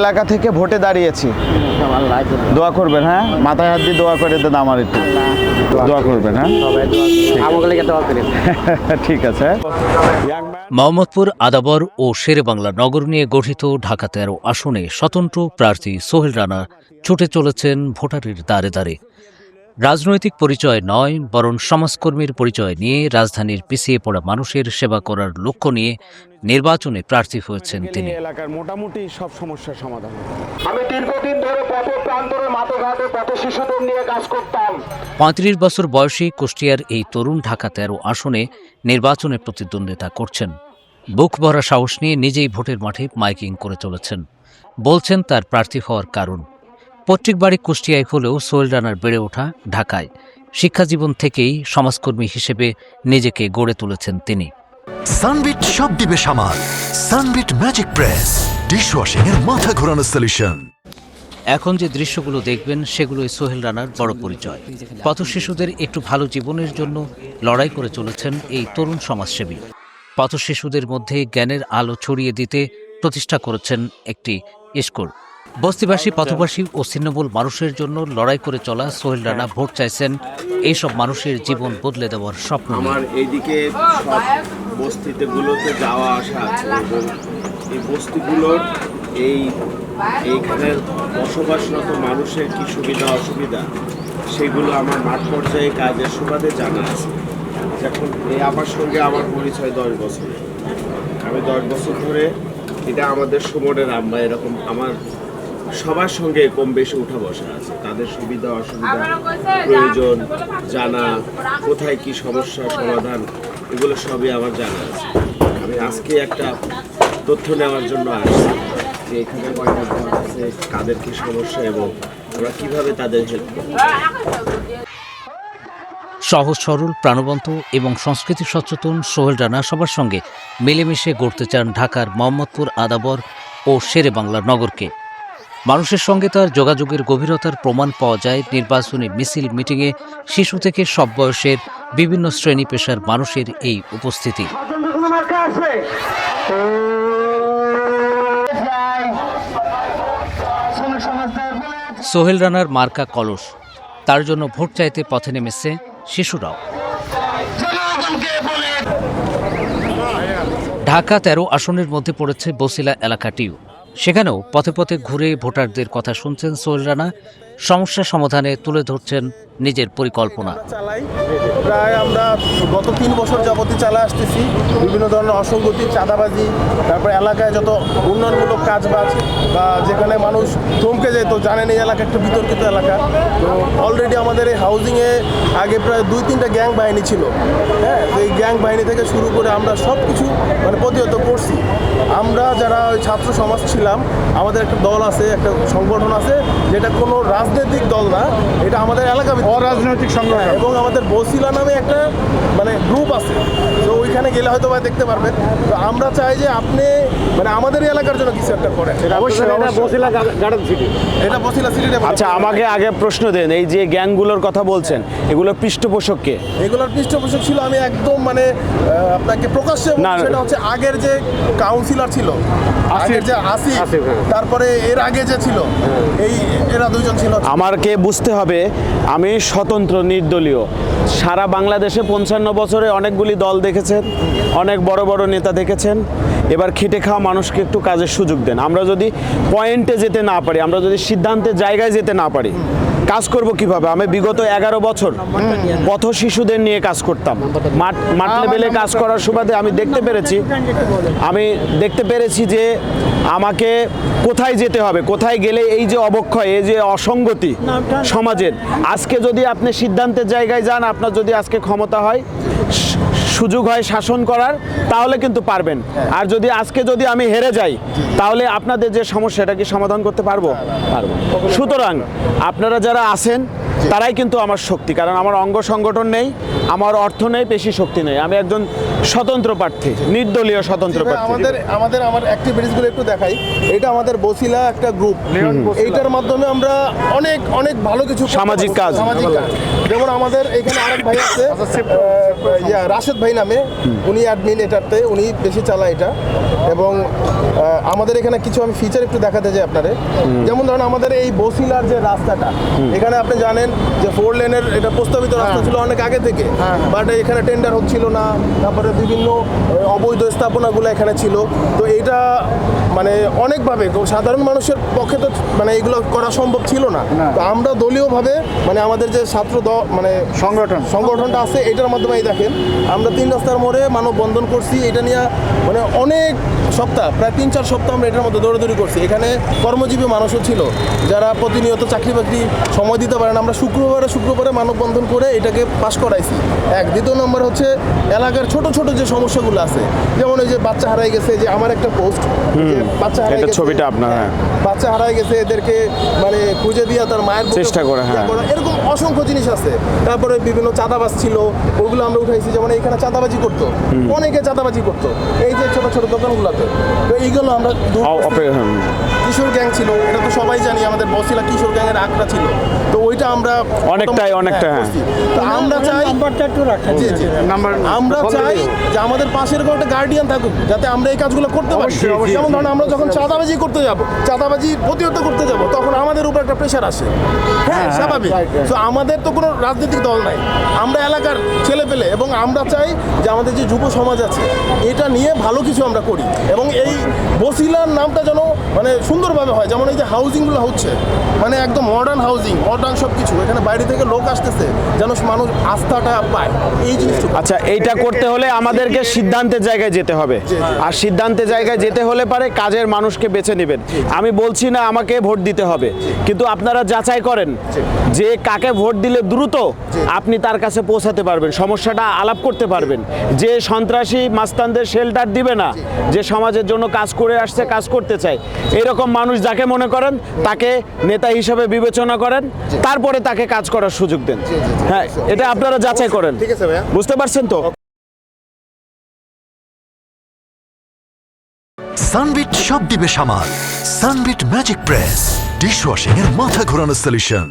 এলাকা থেকে ভোটে দাঁড়িয়েছি। দোয়া করবেন, হ্যাঁ, মাথায় হাত দিয়ে দোয়া করে দেন আমার একটু। দোয়া করবেন, হ্যাঁ, ঠিক আছে। মোহাম্মদপুর, আদাবর ও শেরেবাংলা নগর নিয়ে গঠিত ঢাকা 13 আসনে স্বতন্ত্র প্রার্থী সোহেল রানা ছুটে চলেছেন ভোটারের দ্বারে দ্বারে। রাজনৈতিক পরিচয় নয়, বরং সমাজকর্মীর পরিচয় নিয়ে রাজধানীর পিছিয়ে পড়া মানুষের সেবা করার লক্ষ্য নিয়ে নির্বাচনে প্রার্থী হয়েছেন তিনি। এলাকার মোটামুটি সব সমস্যার সমাধান। আমি দীর্ঘদিন ধরে পথ প্রান্তরে মাঠে পথ শিশুদের নিয়ে কাজ করতাম। ৩৫ বছর বয়সী কুষ্টিয়ার এই তরুণ ঢাকা 13 আসনে নির্বাচনে প্রতিদ্বন্দ্বিতা করছেন। বুক ভরা সাহস নিয়ে নিজেই ভোটের মাঠে মাইকিং করে চলেছেন। বলছেন তার প্রার্থী হওয়ার কারণ। পৈতৃক বাড়ি কুষ্টিয়ায় হলেও সোহেল রানার বেড়ে ওঠা ঢাকায়। শিক্ষাজীবন থেকেই সমাজকর্মী হিসেবে নিজেকে গড়ে তুলেছেন তিনি। সানবিট সব দিবে সামাল। সানবিট ম্যাজিক প্রেস ডিশওয়াশিং এর মাথা ঘোরানো সলিউশন। এখন যে দৃশ্যগুলো দেখবেন সেগুলোই সোহেল রানার বড় পরিচয়। পথশিশুদের একটু ভালো জীবনের জন্য লড়াই করে চলেছেন এই তরুণ সমাজসেবী। পথশিশুদের মধ্যে জ্ঞানের আলো ছড়িয়ে দিতে প্রতিষ্ঠা করেছেন একটি স্কুল। বস্তিবাসী, পথবাসী ও ছিন্নমূল মানুষের জন্য লড়াই করে চলা সোহেল রানা ভোট চাইছেন এইসব মানুষের জীবন বদলে দেওয়ার স্বপ্ন নিয়ে। আমার এইদিকে সব বস্তিতেগুলোতে যাওয়া আসা আছে এবং এই বস্তিগুলোর এইখানের বসবাসরত মানুষের কি সুবিধা অসুবিধা সেগুলো আমার মাঠ পর্যায়ে কাজের সুবাদে জানা আছে। যখন আমার সঙ্গে আমার পরিচয় 10 বছর, আমি 10 বছর ধরে এটা আমাদের সুমনের আম্মা এরকম আমার সবার সঙ্গে কম বেশি উঠা বসা আছে। তাদের সুবিধা অসুবিধা প্রয়োজন জানা, কোথায় কি সমস্যা সমাধান, এগুলো সবই আমার জানা আছে। আমি আজকে একটা তথ্য নেওয়ার জন্য আসছি যে এখানে কয়টা ঘর আছে, কাদের কি সমস্যা এবং আমরা কিভাবে তাদের হেল্প করব। সহজ সরল, প্রাণবন্ত এবং সংস্কৃতি সচেতন সোহেল রানা সবার সঙ্গে মিলেমিশে গড়তে চান ঢাকার মোহাম্মদপুর, আদাবর ও শেরেবাংলা নগরকে। মানুষের সঙ্গে তার যোগাযোগের গভীরতার প্রমাণ পাওয়া যায় নির্বাচনী মিছিল, মিটিংয়ে শিশু থেকে সব বয়সের বিভিন্ন শ্রেণী পেশার মানুষের এই উপস্থিতি। সোহেল রানার মার্কা কলস, তার জন্য ভোট চাইতে পথে নেমেছে শিশুরাও। ঢাকা 13 আসনের মধ্যে পড়েছে বছিলা এলাকাটিও। সেখানেও পথে পথে ঘুরে ভোটারদের কথা শুনছেন সোহেল রানা। সমস্যা সমাধানে তুলে ধরছেন নিজের পরিকল্পনা। প্রায় আমরা গত 3 বছর যাবতীয় চালায় আসতেছি। বিভিন্ন ধরনের অসঙ্গতি, চাঁদাবাজি, তারপর এলাকায় যত উন্নয়নমূলক কাজবাজ বা যেখানে মানুষ থমকে যেত, জানেন এই এলাকা একটা বিতর্কিত এলাকা। তো অলরেডি আমাদের এই হাউজিংয়ে আগে প্রায় 2-3টা গ্যাং বাহিনী ছিল। হ্যাঁ, তো এই গ্যাং বাহিনী থেকে শুরু করে আমরা সব কিছু প্রতিহত করছি। আমরা যারা ওই ছাত্র সমাজ ছিলাম, আমাদের একটা দল আছে, একটা সংগঠন আছে, যেটা কোনো রাজনৈতিক দল না, এটা আমাদের এলাকা অরাজনৈতিক সংগঠন, এবং আমাদের বছিলা নামে একটা গ্রুপ আছে। তো ওইখানে গেলে হয়তো দেখতে পারবেন। তো আমরা চাই যে আপনি আমাদের এলাকার জন্য কিছু একটা করেন। এটা বছিলা সিটি। আচ্ছা, আমাকে আগে প্রশ্ন দেন, এই যে গ্যাংগুলোর কথা বলছেন, এগুলোর পৃষ্ঠপোষক কে? এগুলোর পৃষ্ঠপোষক ছিল, আমি একদম আপনাকে প্রকাশ্যে সেটা হচ্ছে আগের যে কাউন্সিলর ছিল, আগের যে আসিফ, তারপরে এর আগে যে ছিল, এরা 2 জন ছিল। আমাকে বুঝতে হবে, আমি স্বতন্ত্র নির্দলীয়। সারা বাংলাদেশে 55 বছরে অনেকগুলি দল দেখেছেন, অনেক বড় বড় নেতা দেখেছেন। এবার খেটে খাওয়া মানুষকে একটু কাজের সুযোগ দেন। আমরা যদি পয়েন্টে যেতে না পারি, আমরা যদি সিদ্ধান্তের জায়গায় যেতে না পারি, কাজ করব কিভাবে? আমি বিগত 11 বছর পথ শিশুদের নিয়ে কাজ করতাম। মাঠ লেভেলে কাজ করার সুবাদে আমি দেখতে পেরেছি যে আমাকে কোথায় যেতে হবে, কোথায় গেলে এই যে অবক্ষয়, এই যে অসঙ্গতি সমাজের, আজকে যদি আপনি সিদ্ধান্তের জায়গায় যান, আপনার যদি আজকে ক্ষমতা হয়, সুযোগ হয় শাসন করার, তাহলে কিন্তু পারবেন। আর আজকে যদি আমি হেরে যাই, তাহলে আপনাদের যে সমস্যা, এটা কি সমাধান করতে পারবো? সুতরাং আপনারা যারা আছেন, তারাই কিন্তু আমার শক্তি, কারণ আমার অঙ্গ সংগঠন নেই, আমার অর্থ নেই, পেশি শক্তি নেই। আমি একজন স্বতন্ত্র প্রার্থী, নির্দলীয় স্বতন্ত্র ভাই, প্রার্থী। আমার অ্যাক্টিভিটিসগুলো একটু দেখাই। এটা আমাদের বসিলা একটা গ্রুপ, এইটার মাধ্যমে আমরা অনেক অনেক ভালো কিছু করতে সামাজিক পারবো। কাজ। সামাজিক কাজ, যেমন আমাদের এখানে আরেক ভাই আছে রাশেদ ভাই নামে, উনি অ্যাডমিন এটাতে, উনি বেশি চালায় এটা। এবং আমাদের এখানে কিছু আমি ফিচার একটু দেখাতে চাই আপনারে। যেমন ধরেন আমাদের এই বসিলার যে রাস্তাটা, এখানে আপনি জানেন যে 4 লেনের এটা প্রস্তাবিত রাস্তা ছিল অনেক আগে থেকে, বাট এখানে টেন্ডার হচ্ছিল না, তারপরে বিভিন্ন অবৈধ স্থাপনাগুলো এখানে ছিল। তো এইটা মানে অনেকভাবে সাধারণ মানুষের পক্ষে তো মানে এগুলো করা সম্ভব ছিল না। তো আমরা দলীয়ভাবে মানে আমাদের যে ছাত্র মানে সংগঠনটা আছে, এটার মাধ্যমে এই দেখেন আমরা 3 রাস্তার মোড়ে মানববন্ধন করছি। এটা নিয়ে মানে অনেক সপ্তাহ, প্রায় 3-4 সপ্তাহ আমরা এটার মধ্যে দৌড়াদৌড়ি করছি। এখানে কর্মজীবী মানুষও ছিল যারা প্রতিনিয়ত চাকরি বাকরি সময় দিতে পারেন। আমরা শুক্রবারে মানববন্ধন করে এটাকে পাশ করাইছি। দ্বিতীয় নম্বর হচ্ছে এলাকার ছোট ছোট যে সমস্যাগুলো আছে, যেমন ওই যে বাচ্চা হারাই গেছে, যে আমার একটা পোস্ট, বাচ্চা হারাই এটা গেছে, ছবিটা আপনার, হ্যাঁ। বাচ্চা হারাই গেছে, এদেরকে মানে খুঁজে দিয়ে তার মায়ের বুকে চেষ্টা করা, হ্যাঁ। এরকম অসংখ্য জিনিস আছে। তারপরে বিভিন্ন চাঁদাবাজ ছিল, ওগুলো আমরা উঠাইছি। যেমন এখানে চাঁদাবাজি করতো, অনেকে চাঁদাবাজি করতো এই যে ছোট ছোট দোকানগুলোতে। তো এইগুলো আমরা দূর করছি। কিশোর গ্যাং ছিল, এটা তো সবাই জানি, আমাদের বসিলা কিশোর গ্যাংয়ের আখড়া ছিল। তো ওইটা আমরা অনেকটাই, হ্যাঁ। করছি। তো আমরা চাই জি, জি। আমরা চাই যে আমাদের পাশের ঘরে একটা গার্ডিয়ান থাকুক, যাতে আমরা এই কাজগুলো করতে পারি। যেমন ধরুন আমরা যখন চাঁদাবাজি করতে যাব, চাঁদাবাজি প্রতিহত করতে যাব, তখন আমাদের উপর একটা প্রেশার আসে। হ্যাঁ, স্বাভাবিক। তো আমাদের তো কোনো রাজনৈতিক দল নাই, আমরা এলাকার ছেলে পেলে, এবং আমরা চাই যে আমাদের যে যুব সমাজ আছে এটা নিয়ে ভালো কিছু আমরা করি, এবং এই বসিলার নামটা যেন মানে সুন্দরভাবে হয়। যেমন এই যে হাউজিংগুলো হচ্ছে, মানে একদম মডার্ন হাউজিং, মডার্ন সব কিছু, এখানে বাইরে থেকে লোক আসতেছে, যেন মানুষ আস্থাটা পায় এই জিনিসটা। আচ্ছা, এইটা করতে হলে আমাদেরকে সিদ্ধান্তের জায়গায় যেতে হবে, আর সিদ্ধান্তের জায়গায় যেতে হলে পারে কাজের মানুষকে বেছে নেবেন। আমি বলছি না আমাকে ভোট দিতে হবে, কিন্তু আপনারা যাচাই করেন যে কাকে ভোট দিলে দ্রুত আপনি তার কাছে পৌঁছাতে পারবেন, সমস্যাটা আলাপ করতে পারবেন। যে সন্ত্রাসী মাস্তানদের শেল্টার দিবে না, যে সমাজের জন্য কাজ করে আসছে, কাজ করতে চায়, এরকম মানুষ যাকে মনে করেন তাকে নেতা হিসেবে বিবেচনা করেন, তারপরে তাকে কাজ করার সুযোগ দেন। হ্যাঁ, এটা আপনারা যাচাই করেন। ঠিক আছে ভাইয়া, বুঝতে পারছেন তো? সানবিট সব দিবে সামাল। সানবিট ম্যাজিক প্রেস ডিশওয়াশিং এর মাথা ঘোরানো সলিউশন।